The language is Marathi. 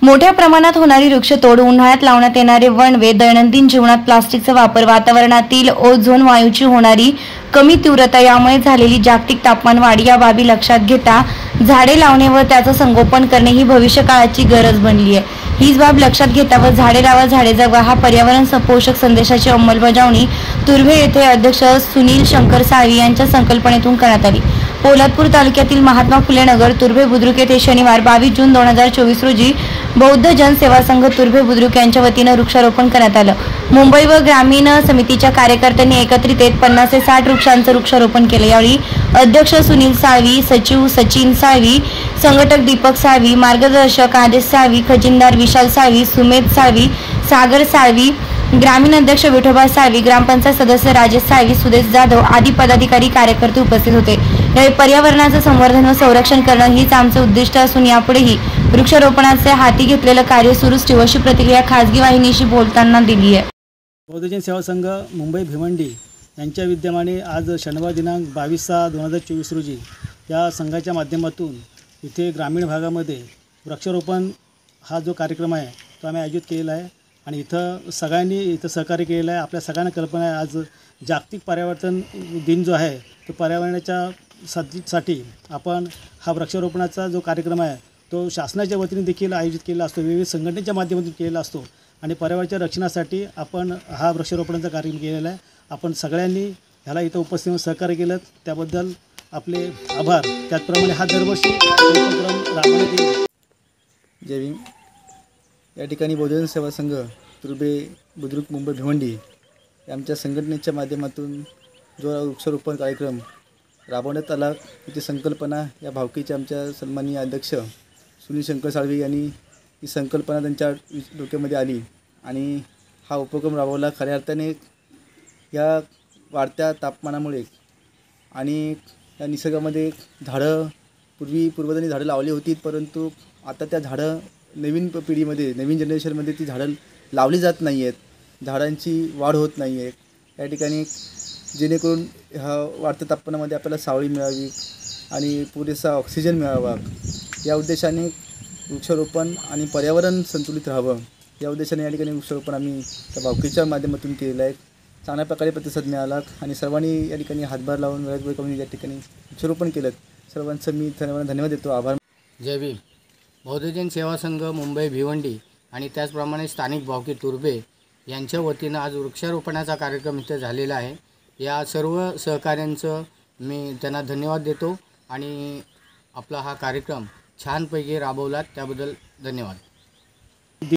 मोठ्या प्रमाणात होणारी वृक्षतोड, उन्हाळ्यात लावण्यात येणारे वणवे, दैनंदिन जीवनात प्लास्टिकचा वापर, वातावरणातील ओझोन वायूची होणारी कमी तीव्रता यामुळे झालेली जागतिक तापमान वाढ या बाबी लक्षात घेता झाडे लावणे व त्याचं संगोपन करणे ही भविष्यकाळाची गरज बनली आहे। हीच बाब लक्षात घेता व झाडे लावा झाडे जगवा हा पर्यावरण पोषक संदेशाची अंमलबजावणी तुर्भे येथे अध्यक्ष सुनील शंकर साळवी यांच्या संकल्पनेतून करण्यात आली। पोलादपूर तालुक्यातील महात्मा फुले नगर तुर्भे बुद्रुक येथे शनिवार 22 जून 2024 रोजी बौद्ध जनसेवा संघ तुर्भे बुद्रुक यांच्या वतीने वृक्षारोपण करण्यात आलं। मुंबई व ग्रामीण समितीच्या कार्यकर्त्यांनी एकत्रित 50 ते 60 वृक्षांचं वृक्षारोपण केले। यावेळी अध्यक्ष सुनील साळवी, सचिव सचिन साळवी, संघटक दीपक साळवी, मार्गदर्शक आदेश साळवी, खजिनदार विशाल साळवी, सुमेध साळवी, सागर साळवी, ग्रामीण अध्यक्ष विठोबा साळवी, ग्रामपंचायत सदस्य राजेश साळवी, सुदेश जाधव आदी पदाधिकारी कार्यकर्ते उपस्थित होते। यावेळी पर्यावरणाचं संवर्धन व संरक्षण करणं हीच आमचं उद्दिष्ट असून यापुढेही वृक्षारोपणाचे हाती घेतलेलं कार्य सुरूच ठेवू अशी प्रतिक्रिया खासगी वाहिनीशी बोलताना दिली आहे। बौद्ध जन सेवा संघ मुंबई भिवंडी यांच्या विद्यमाने आज शनिवार दिनांक 22/6/2024 रोजी या संघाच्या माध्यमातून इथे ग्रामीण भागामध्ये वृक्षारोपण हा जो कार्यक्रम आहे तो आम्ही आयोजित केलेला आहे आणि इथं सगळ्यांनी इथं सहकार्य केलेलं आहे। आपल्या सगळ्यांना कल्पना आहे आज जागतिक पर्यावरण दिन जो आहे तो पर्यावरणाच्या साठी आपण हा वृक्षारोपणाचा जो कार्यक्रम आहे तो शासनाच्या वतीने देखील आयोजित केलेला असतो, विविध संघटनेच्या माध्यमातून केलेला असतो आणि पर्यावरणाच्या रक्षणासाठी आपण हा वृक्षारोपणाचा कार्यक्रम केलेला आहे। आपण सगळ्यांनी ह्याला इथं उपस्थित होऊन सहकार्य केलं त्याबद्दल आपले आभार। त्याचप्रमाणे हा दरवर्षी उपक्रम राबवण्यात येईल। जय भीम। या ठिकाणी बौद्ध जन सेवा संघ तुर्भे बुद्रुक मुंबई भिवंडी आमच्या संघटनेच्या माध्यमातून जो वृक्षारोपण कार्यक्रम राबवण्यात आला त्याची संकल्पना या भावकीच्या आमच्या सन्माननीय अध्यक्ष सुनील शंकर साळवी यांनी ही संकल्पना त्यांच्या डोक्यामध्ये आली आणि हा उपक्रम राबवला। खऱ्या अर्थाने या वाढत्या तापमानामुळे आणि या निसर्गामध्ये झाडं पूर्वजांनी झाडं लावली होती, परंतु आता त्या झाडं नवीन पिढीमध्ये नवीन जनरेशनमध्ये ती झाडं लावली जात नाही आहेत, झाडांची वाढ होत नाही आहे। या ठिकाणी जेणेकरून ह्या वाढत्या तापमानामध्ये आपल्याला सावली मिळावी आणि पुरेसा ऑक्सिजन मिळावा या उद्देशाने वृक्षारोपण आणि पर्यावरण संतुलित राहावं या उद्देशाने या ठिकाणी वृक्षारोपण आम्ही त्या भावकीच्या माध्यमातून केलेलं आहे। चांगल्या प्रकारे प्रतिसाद मिळाला आणि सर्वांनी या ठिकाणी हातभार लावून वेळोवेळी करून या ठिकाणी वृक्षारोपण केलं। सर्वांचं मी धन्यवाद देतो, आभार। जय भीम। बौद्ध जन सेवा संघ मुंबई भिवंडी आणि त्याचप्रमाणे स्थानिक भावकी तुर्भे यांच्या वतीनं आज वृक्षारोपणाचा कार्यक्रम इथे झालेला आहे। या सर्व सहकाऱ्यांचं मी त्यांना धन्यवाद देतो आणि आपला हा कार्यक्रम छानपैकी राबवला त्याबद्दल धन्यवाद।